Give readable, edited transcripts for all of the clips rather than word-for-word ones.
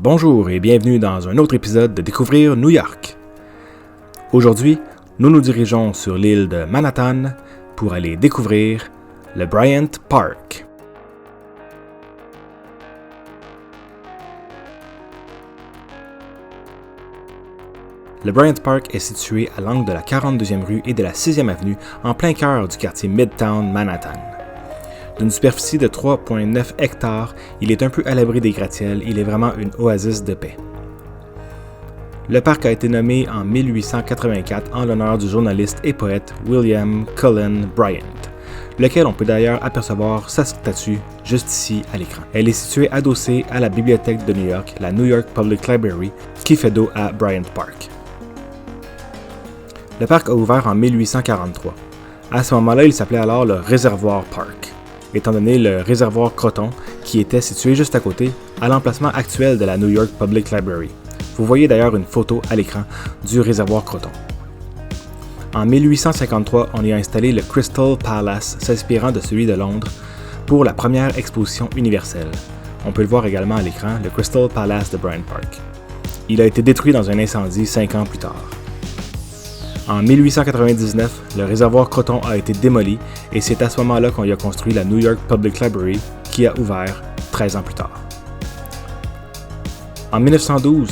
Bonjour et bienvenue dans un autre épisode de Découvrir New York. Aujourd'hui, nous nous dirigeons sur l'île de Manhattan pour aller découvrir le Bryant Park. Le Bryant Park est situé à l'angle de la 42e rue et de la 6e avenue, en plein cœur du quartier Midtown Manhattan. D'une superficie de 3,9 hectares, il est un peu à l'abri des gratte-ciels, il est vraiment une oasis de paix. Le parc a été nommé en 1884 en l'honneur du journaliste et poète William Cullen Bryant, lequel on peut d'ailleurs apercevoir sa statue juste ici à l'écran. Elle est située adossée à la bibliothèque de New York, la New York Public Library, qui fait dos à Bryant Park. Le parc a ouvert en 1843. À ce moment-là, il s'appelait alors le Réservoir Park, étant donné le réservoir Croton qui était situé juste à côté, à l'emplacement actuel de la New York Public Library. Vous voyez d'ailleurs une photo à l'écran du réservoir Croton. En 1853, on y a installé le Crystal Palace, s'inspirant de celui de Londres, pour la première exposition universelle. On peut le voir également à l'écran, le Crystal Palace de Bryant Park. Il a été détruit dans un incendie 5 ans plus tard. En 1899, le réservoir Croton a été démoli et c'est à ce moment-là qu'on y a construit la New York Public Library qui a ouvert 13 ans plus tard. En 1912,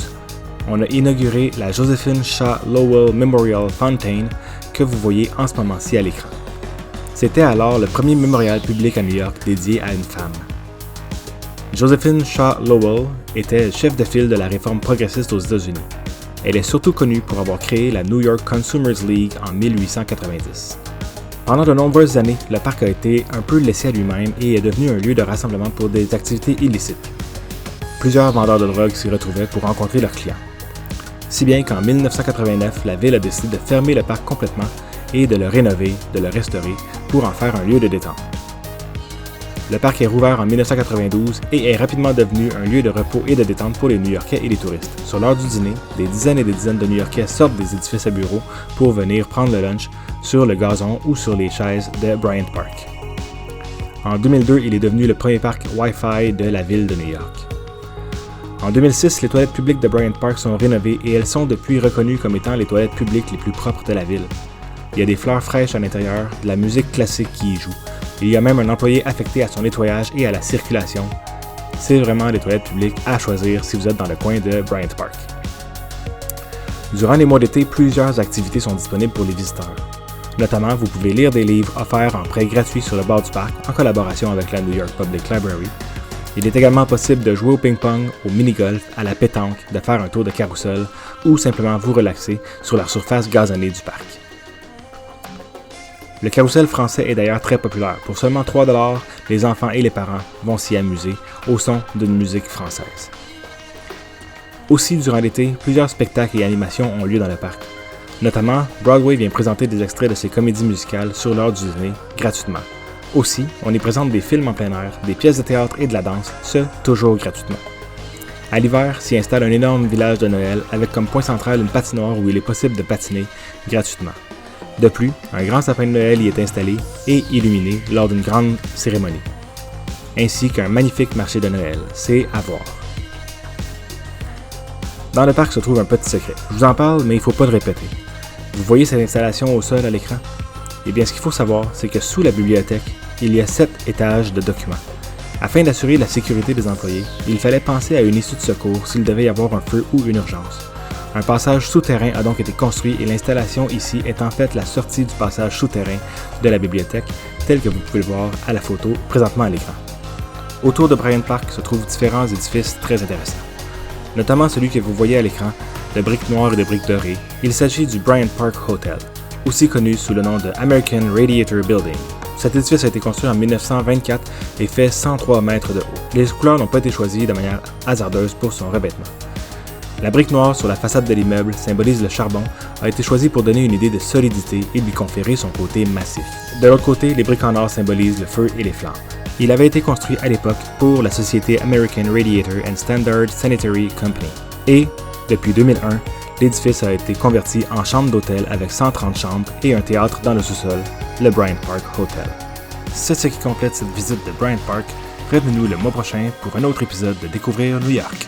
on a inauguré la Josephine Shaw Lowell Memorial Fountain que vous voyez en ce moment-ci à l'écran. C'était alors le premier mémorial public à New York dédié à une femme. Josephine Shaw Lowell était chef de file de la réforme progressiste aux États-Unis. Elle est surtout connue pour avoir créé la New York Consumers League en 1890. Pendant de nombreuses années, le parc a été un peu laissé à lui-même et est devenu un lieu de rassemblement pour des activités illicites. Plusieurs vendeurs de drogue s'y retrouvaient pour rencontrer leurs clients. Si bien qu'en 1989, la ville a décidé de fermer le parc complètement et de le rénover, de le restaurer pour en faire un lieu de détente. Le parc est rouvert en 1992 et est rapidement devenu un lieu de repos et de détente pour les New-Yorkais et les touristes. Sur l'heure du dîner, des dizaines et des dizaines de New-Yorkais sortent des édifices à bureaux pour venir prendre le lunch sur le gazon ou sur les chaises de Bryant Park. En 2002, il est devenu le premier parc Wi-Fi de la ville de New York. En 2006, les toilettes publiques de Bryant Park sont rénovées et elles sont depuis reconnues comme étant les toilettes publiques les plus propres de la ville. Il y a des fleurs fraîches à l'intérieur, de la musique classique qui y joue. Il y a même un employé affecté à son nettoyage et à la circulation. C'est vraiment des toilettes publiques à choisir si vous êtes dans le coin de Bryant Park. Durant les mois d'été, plusieurs activités sont disponibles pour les visiteurs. Notamment, vous pouvez lire des livres offerts en prêt gratuit sur le bord du parc en collaboration avec la New York Public Library. Il est également possible de jouer au ping-pong, au mini-golf, à la pétanque, de faire un tour de carrousel ou simplement vous relaxer sur la surface gazonnée du parc. Le carrousel français est d'ailleurs très populaire. Pour seulement 3$, les enfants et les parents vont s'y amuser au son d'une musique française. Aussi, durant l'été, plusieurs spectacles et animations ont lieu dans le parc. Notamment, Broadway vient présenter des extraits de ses comédies musicales sur l'heure du dîner, gratuitement. Aussi, on y présente des films en plein air, des pièces de théâtre et de la danse, ce toujours gratuitement. À l'hiver, s'y installe un énorme village de Noël avec comme point central une patinoire où il est possible de patiner gratuitement. De plus, un grand sapin de Noël y est installé et illuminé lors d'une grande cérémonie, ainsi qu'un magnifique marché de Noël, c'est à voir. Dans le parc se trouve un petit secret. Je vous en parle, mais il ne faut pas le répéter. Vous voyez cette installation au sol à l'écran? Eh bien, ce qu'il faut savoir, c'est que sous la bibliothèque, il y a 7 étages de documents. Afin d'assurer la sécurité des employés, il fallait penser à une issue de secours s'il devait y avoir un feu ou une urgence. Un passage souterrain a donc été construit et l'installation ici est en fait la sortie du passage souterrain de la bibliothèque, tel que vous pouvez le voir à la photo présentement à l'écran. Autour de Bryant Park se trouvent différents édifices très intéressants, notamment celui que vous voyez à l'écran, de briques noires et de briques dorées. Il s'agit du Bryant Park Hotel, aussi connu sous le nom de American Radiator Building. Cet édifice a été construit en 1924 et fait 103 mètres de haut. Les couleurs n'ont pas été choisies de manière hasardeuse pour son revêtement. La brique noire sur la façade de l'immeuble symbolise le charbon, a été choisie pour donner une idée de solidité et lui conférer son côté massif. De l'autre côté, les briques en or symbolisent le feu et les flammes. Il avait été construit à l'époque pour la société American Radiator and Standard Sanitary Company. Et, depuis 2001, l'édifice a été converti en chambre d'hôtel avec 130 chambres et un théâtre dans le sous-sol, le Bryant Park Hotel. C'est ce qui complète cette visite de Bryant Park. Revenez-nous le mois prochain pour un autre épisode de Découvrir New York.